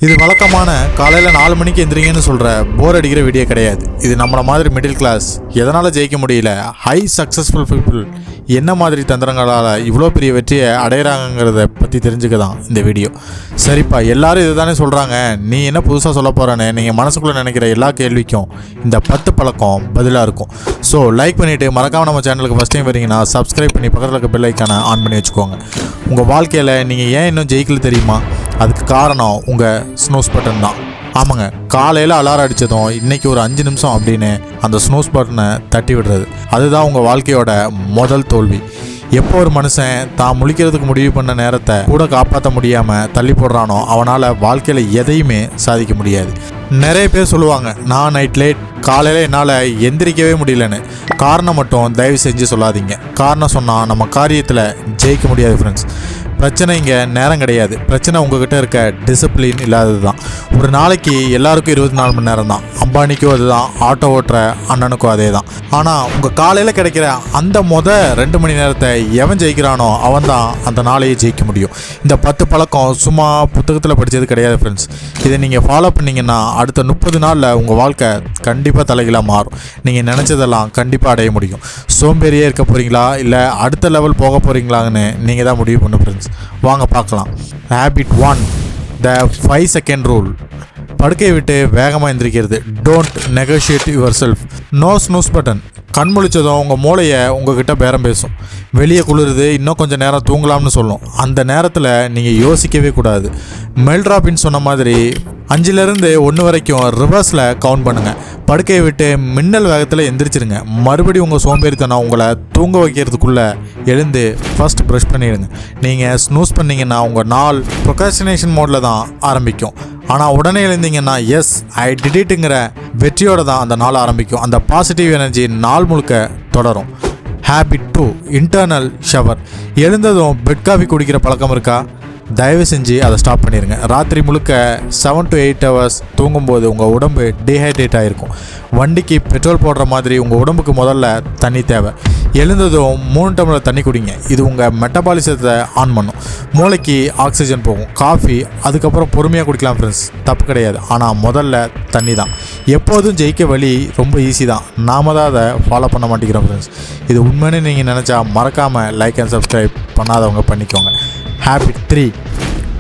இது வழக்கமான காலையில் 4 மணிக்கு எந்திரிங்கன்னு சொல்கிற போர் அடிக்கிற வீடியோ கிடையாது. இது நம்மளை மாதிரி மிடில் கிளாஸ் எதனால் ஜெயிக்க முடியல, ஹை சக்ஸஸ்ஃபுல் பீப்புள் என்ன மாதிரி தந்திரங்களால் இவ்வளோ பெரிய வெற்றியை அடையிறாங்கிறத பற்றி தெரிஞ்சுக்க தான் இந்த வீடியோ. சரிப்பா, எல்லாரும் இது தானே சொல்கிறாங்க, நீ என்ன புதுசாக சொல்ல போகிறேன்னு நீங்கள் மனசுக்குள்ளே நினைக்கிற எல்லா கேள்விக்கும் இந்த 10 பழக்கம் பதிலாக இருக்கும். ஸோ லைக் பண்ணிவிட்டு மறக்காமல் நம்ம சேனலுக்கு ஃபஸ்ட் டைம் வரீங்கன்னா சப்ஸ்கிரைப் பண்ணி பக்கத்தில் இருக்க பெல் ஐக்கானை ஆன் பண்ணி வச்சுக்கோங்க. உங்கள் வாழ்க்கையில் நீங்கள் ஏன் இன்னும் ஜெயிக்கல தெரியுமா? அதுக்கு காரணம் உங்கள் ஸ்னூஸ் பட்டன் தான். ஆமாங்க, காலையில் அலாரம் அடித்ததும் இன்றைக்கி ஒரு 5 நிமிஷம் அப்படின்னு அந்த ஸ்னூஸ் பட்டனை தட்டி விடுறது, அதுதான் உங்கள் வாழ்க்கையோட முதல் தோல்வி. எப்போ ஒரு மனுஷன் தான் முழிக்கிறதுக்கு முடிவு பண்ண நேரத்தை கூட காப்பாற்ற முடியாமல் தள்ளி போடுறானோ அவனால் வாழ்க்கையில் எதையுமே சாதிக்க முடியாது. நிறைய பேர் சொல்லுவாங்க, நான் நைட் லேட், காலையில் என்னால் எந்திரிக்கவே முடியலன்னு. காரணம் மட்டும் தயவு செஞ்சு சொல்லாதீங்க. காரணம் சொன்னால் நம்ம காரியத்தில் ஜெயிக்க முடியாது ஃப்ரெண்ட்ஸ். பிரச்சனை இங்கே நேரம் கிடையாது, பிரச்சனை உங்ககிட்ட இருக்க டிசிப்ளின் இல்லாதது தான். ஒரு நாளைக்கு எல்லாருக்கும் 24 மணி நேரம் தான். அம்பானிக்கும் அதுதான், ஆட்டோ ஓட்டுற அண்ணனுக்கும் அதே தான். ஆனால் உங்கள் காலையில் கிடைக்கிற அந்த 2 மணி நேரத்தை எவன் ஜெயிக்கிறானோ அவன் தான் அந்த நாளையே ஜெயிக்க முடியும். இந்த 10 பழக்கம் சும்மா புத்தகத்தில் படித்தது கிடையாது ஃப்ரெண்ட்ஸ். இதை நீங்கள் ஃபாலோ பண்ணிங்கன்னா அடுத்த 30 நாளில் உங்கள் வாழ்க்கை கண்டிப்பாக தலைகீழாக மாறும். நீங்கள் நினச்சதெல்லாம் கண்டிப்பாக அடைய முடியும். சோம்பேறியே இருக்க போகிறீங்களா இல்லை அடுத்த லெவல் போக போகிறீங்களான்னு நீங்கள் தான் முடிவு பண்ண ஃப்ரெண்ட்ஸ். வாங்க பார்க்கலாம். Habit 1, the 5 second rule. படுக்கையை விட்டு வேகமாக எந்திரிக்கிறது. Don't negotiate yourself. No snooze button. கண் முழிச்சதும் உங்கள் மூளையை உங்ககிட்ட பேரம் பேசும். வெளியே குளிருது, இன்னும் கொஞ்சம் நேரம் தூங்கலாம்னு சொல்லும். அந்த நேரத்தில் நீங்கள் யோசிக்கவே கூடாது. மெல் ராபின்ஸ் சொன்ன மாதிரி 5லேருந்து 1 வரைக்கும் ரிவர்ஸில் கவுண்ட் பண்ணுங்கள். படுக்கையை விட்டு மின்னல் வேகத்தில் எந்திரிச்சிருங்க. மறுபடியும் உங்கள் சோம்பேறித்தனம் உங்களை தூங்க வைக்கிறதுக்குள்ளே எழுந்து ஃபர்ஸ்ட் ப்ரஷ் பண்ணிடுங்க. நீங்கள் ஸ்னூஸ் பண்ணிங்கன்னா உங்கள் நாள் ப்ரொக்ராஸ்டினேஷன் மோடில் தான் ஆரம்பிக்கும். ஆனால் உடனே எழுந்தீங்கன்னா எஸ் ஐ டிடிட்டுங்கிற வெற்றியோடு தான் அந்த நாள் ஆரம்பிக்கும். அந்த பாசிட்டிவ் எனர்ஜி நாள் முழுக்க தொடரும். Habit 2, internal shower. எழுந்ததும் பெட் காஃபி குடிக்கிற பழக்கம் இருக்கா? தயவு செஞ்சு அதை ஸ்டாப் பண்ணிடுங்க. ராத்திரி முழுக்க 7 to 8 hours தூங்கும்போது உங்கள் உடம்பு டீஹைட்ரேட் ஆகிருக்கும். வண்டிக்கு பெட்ரோல் போடுற மாதிரி உங்கள் உடம்புக்கு முதல்ல தண்ணி தேவை. எழுந்ததும் 3 டம்ளர் தண்ணி குடிங்க. இது உங்கள் மெட்டபாலிசத்தை ஆன் பண்ணும், மூளைக்கு ஆக்சிஜன் போகும். காஃபி அதுக்கப்புறம் பொறுமையாக குடிக்கலாம் ஃப்ரெண்ட்ஸ், தப்பு கிடையாது. ஆனால் முதல்ல தண்ணி தான். எப்போதும் ஜெயிக்க வழி ரொம்ப ஈஸி தான், நாம தான் அதை ஃபாலோ பண்ண மாட்டேங்கிறோம் ஃப்ரெண்ட்ஸ். இது உண்மைன்னு நீங்கள் நினச்சா மறக்காமல் லைக் அண்ட் சப்ஸ்கிரைப் பண்ணாதவங்க பண்ணிக்கோங்க. Habit 3,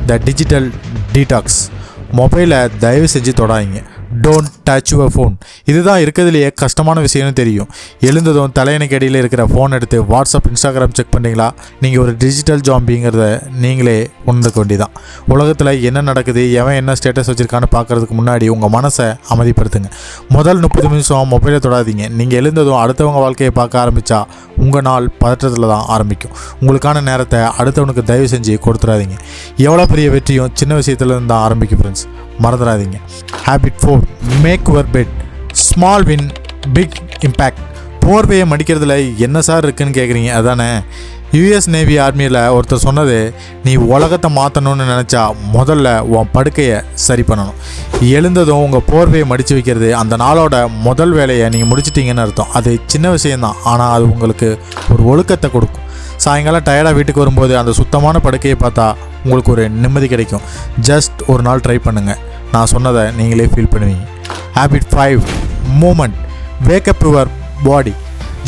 the digital detox. மொபைலை தயவு செஞ்சு தொடாதீங்க. Don't touch your phone. இதுதான் இருக்கிறதுலையே கஷ்டமான விஷயம்னு தெரியும். எழுந்ததும் தலையணைக்கு அடியில் இருக்கிற ஃபோன் எடுத்து வாட்ஸ்அப், இன்ஸ்டாகிராம் செக் பண்ணிங்களா? நீங்கள் ஒரு டிஜிட்டல் ஜாம்பிங்கிறத நீங்களே உணர்ந்துக்க வேண்டியதான். உலகத்தில் என்ன நடக்குது, எவன் என்ன ஸ்டேட்டஸ் வச்சுருக்கான்னு பார்க்குறதுக்கு முன்னாடி உங்கள் மனசை அமைதிப்படுத்துங்க. முதல் 30 நிமிஷம் மொபைலை தொடாதீங்க. நீங்கள் எழுந்ததும் அடுத்தவங்க வாழ்க்கையை பார்க்க ஆரம்பித்தா உங்கள் நாள் பதற்றத்தில் தான் ஆரம்பிக்கும். உங்களுக்கான நேரத்தை அடுத்தவனுக்கு தயவு செஞ்சு கொடுத்துடாதீங்க. எவ்வளோ பெரிய வெற்றியும் சின்ன விஷயத்துலேருந்து தான் ஆரம்பிக்கும் ஃப்ரெண்ட்ஸ், மறந்துடாதீங்க. Habit 4, make your bed. Small win, big impact. போர்வையை மடிக்கிறதுல என்ன சார் இருக்குன்னு கேட்குறீங்க, அதானே? யூஎஸ் நேவி ஆர்மியில் ஒருத்தர் சொன்னது, நீ உலகத்தை மாற்றணும்னு நினச்சா முதல்ல உன் படுக்கையை சரி பண்ணணும். எழுந்ததும் உங்கள் போர்வையை மடித்து வைக்கிறது அந்த நாளோட முதல் வேலையை நீங்கள் முடிச்சிட்டிங்கன்னு அர்த்தம். அது சின்ன விஷயந்தான், ஆனால் அது உங்களுக்கு ஒரு ஒழுக்கத்தை கொடுக்கும். சாயங்காலம் டயர்டாக வீட்டுக்கு வரும்போது அந்த சுத்தமான படுக்கையை பார்த்தா உங்களுக்கு ஒரு நிம்மதி கிடைக்கும். ஜஸ்ட் ஒரு நாள் ட்ரை பண்ணுங்கள், நான் சொன்னதை நீங்களே ஃபீல் பண்ணுவீங்க. Habit 5, movement. Wake up your body.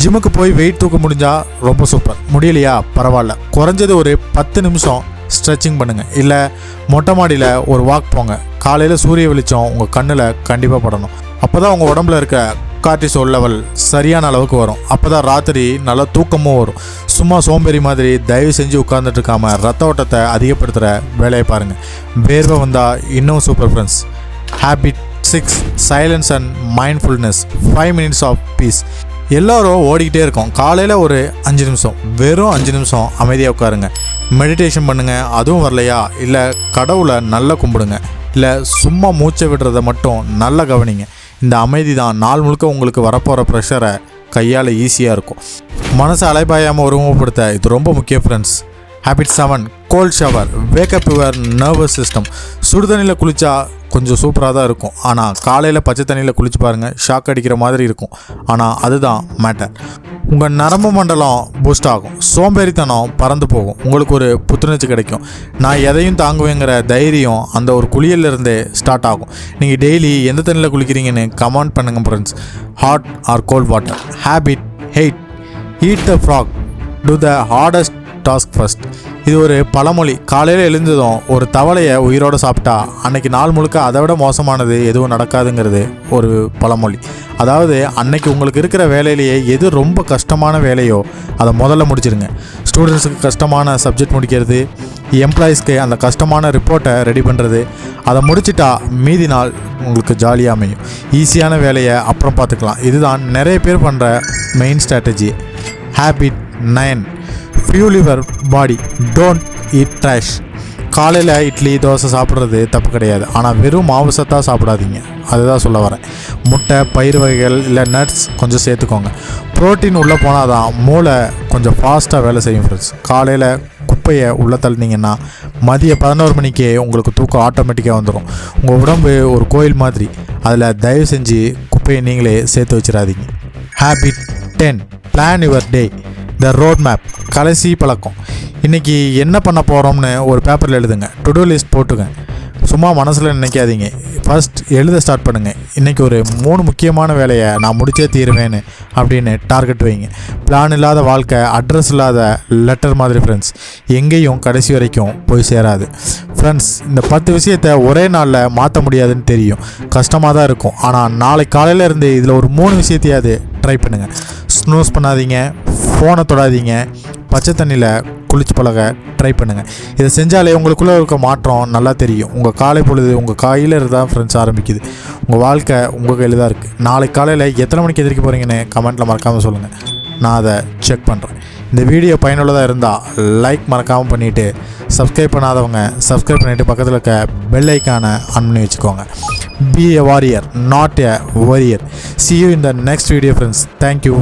ஜிம்முக்கு போய் வெயிட் தூக்க முடிஞ்சால் ரொம்ப சூப்பர், முடியலையா பரவாயில்ல, குறைஞ்சது ஒரு 10 நிமிஷம் ஸ்ட்ரெச்சிங் பண்ணுங்கள். இல்லை மொட்டை மாடியில் ஒரு வாக் போங்க. காலையில் சூரிய வெளிச்சம் உங்கள் கண்ணில் கண்டிப்பாக படணும். அப்போ தான் உங்கள் உடம்புல இருக்க கார்டிசோல் லெவல் சரியான அளவுக்கு வரும். அப்போ தான் ராத்திரி நல்லா தூக்கமும் வரும். சும்மா சோம்பேறி மாதிரி தயவு செஞ்சு உட்கார்ந்துட்டு இருக்காமல் ரத்த ஓட்டத்தை அதிகப்படுத்துகிற வேலையை பாருங்கள். வேர்வை வந்தால் இன்னும் super friends. Habit 6, silence and mindfulness. 5 minutes of peace. எல்லோரும் ஓடிக்கிட்டே இருக்கோம். காலையில் ஒரு 5 நிமிஷம், வெறும் 5 நிமிஷம் அமைதியாக உட்காருங்க. மெடிடேஷன் பண்ணுங்கள். அதுவும் வரலையா, இல்லை கடவுளை நல்லா கும்பிடுங்க, இல்லை சும்மா மூச்சை விடுறதை மட்டும் நல்லா கவனிங்க. இந்த அமைதி தான் நாள் முழுக்க உங்களுக்கு வரப்போகிற ப்ரெஷரை கையால் ஈஸியாக இருக்கும். மனசை அலைபாயாமல் ஒருமுகப்படுத்த இது ரொம்ப முக்கியம் friends. Habit 7, cold shower wake up your nervous system. சுடு தண்ணியில் குளித்தா கொஞ்சம் சூப்பராக தான் இருக்கும். ஆனால் காலையில் பச்சை தண்ணியில் குளிச்சு பாருங்கள், ஷாக் அடிக்கிற மாதிரி இருக்கும். ஆனால் அதுதான் மேட்டர். உங்கள் நரம்பு மண்டலம் பூஸ்ட் ஆகும், சோம்பேறித்தனம் பறந்து போகும், உங்களுக்கு ஒரு புத்துணர்ச்சி கிடைக்கும். நான் எதையும் தாங்குவேங்கிற தைரியம் அந்த ஒரு குளியலிருந்தே ஸ்டார்ட் ஆகும். நீங்கள் டெய்லி எந்த தண்ணியில் குளிக்கிறீங்கன்னு கமெண்ட் பண்ணுங்கள் friends. Hot R cold water. Habit 8. Eat the frock, to the hardest task first. இது ஒரு பழமொழி. காலையில் எழுந்ததும் ஒரு தவளையை உயிரோடு சாப்பிட்டா அன்னைக்கு நாள் முழுக்க அதை விட மோசமானது எதுவும் நடக்காதுங்கிறது ஒரு பழமொழி. அதாவது அன்னைக்கு உங்களுக்கு இருக்கிற வேலையிலேயே எது ரொம்ப கஷ்டமான வேலையோ அதை முதல்ல முடிச்சிடுங்க. ஸ்டூடெண்ட்ஸுக்கு கஷ்டமான சப்ஜெக்ட் முடிக்கிறது, எம்ப்ளாயீஸ்க்கு அந்த கஷ்டமான ரிப்போர்ட்டை ரெடி பண்ணுறது, அதை முடிச்சிட்டா மீதி நாள் உங்களுக்கு ஜாலியாக அமையும். ஈஸியான வேலையை அப்புறம் பார்த்துக்கலாம். இதுதான் நிறைய பேர் பண்ணுற main strategy. Habit 9. Fuel your body, don't eat trash. காலையில் இட்லி தோசை சாப்பிட்றது தப்பு கிடையாது, ஆனால் வெறும் மாவு சத்தாக சாப்பிடாதீங்க. அதுதான் சொல்ல வரேன். முட்டை, பயிர் வகைகள் இல்லை நட்ஸ் கொஞ்சம் சேர்த்துக்கோங்க. ப்ரோட்டீன் உள்ளே போனால் தான் மூளை கொஞ்சம் ஃபாஸ்ட்டாக வேலை செய்யும் ஃப்ரெண்ட்ஸ். காலையில் குப்பையை உள்ளே தள்ளினீங்கன்னா மதியம் 11 மணிக்கே உங்களுக்கு தூக்கம் ஆட்டோமேட்டிக்காக வந்துடும். உங்கள் உடம்பு ஒரு கோயில் மாதிரி, அதில் தயவு செஞ்சு குப்பையை நீங்களே சேர்த்து வச்சிடாதீங்க. Habit 10. Plan your day, the road map. கடைசி பழக்கம். இன்றைக்கி என்ன பண்ண போகிறோம்னு ஒரு பேப்பரில் எழுதுங்க. டு டூ லிஸ்ட் போட்டுங்க. சும்மா மனசில் நினைக்காதீங்க. ஃபர்ஸ்ட் எழுத ஸ்டார்ட் பண்ணுங்கள். இன்றைக்கி ஒரு 3 முக்கியமான வேலையை நான் முடிச்சே தீருவேன்னு அப்படின்னு டார்கெட் வைங்க. பிளான் இல்லாத வாழ்க்கை அட்ரஸ் இல்லாத லெட்டர் மாதிரி ஃப்ரெண்ட்ஸ், எங்கேயும் கடைசி வரைக்கும் போய் சேராது. ஃப்ரெண்ட்ஸ், இந்த 10 விஷயத்தை ஒரே நாளில் மாற்ற முடியாதுன்னு தெரியும், கஷ்டமாக தான் இருக்கும். ஆனால் நாளைக்கு காலையில் இருந்து இதில் ஒரு 3 விஷயத்தையாவது ட்ரை பண்ணுங்கள். ஸ்னூஸ் பண்ணாதீங்க, ஃபோனை தொடாதீங்க, பச்சை தண்ணியில் குளிச்சு பழக ட்ரை பண்ணுங்கள். இதை செஞ்சாலே உங்களுக்குள்ளே இருக்க மாற்றம் நல்லா தெரியும். உங்கள் காலை பொழுது உங்கள் கையில் இருந்தால் ஃப்ரெண்ட்ஸ் ஆரம்பிக்குது. உங்கள் வாழ்க்கை உங்கள் கையில் தான் இருக்குது. நாளைக்கு காலையில் எத்தனை மணிக்கு எதிர்க்க போகிறீங்கன்னு கமெண்ட்டில் மறக்காமல் சொல்லுங்கள், நான் அதை செக் பண்ணுறேன். இந்த வீடியோ பயனுள்ளதாக இருந்தால் லைக் மறக்காமல் பண்ணிவிட்டு, சப்ஸ்கிரைப் பண்ணாதவங்க சப்ஸ்கிரைப் பண்ணிவிட்டு பக்கத்தில் இருக்க பெல் ஐக்கானை ஆன் பண்ணி வச்சுக்கோங்க. Be a warrior, not a warrior. See you in the next video friends. Thank you.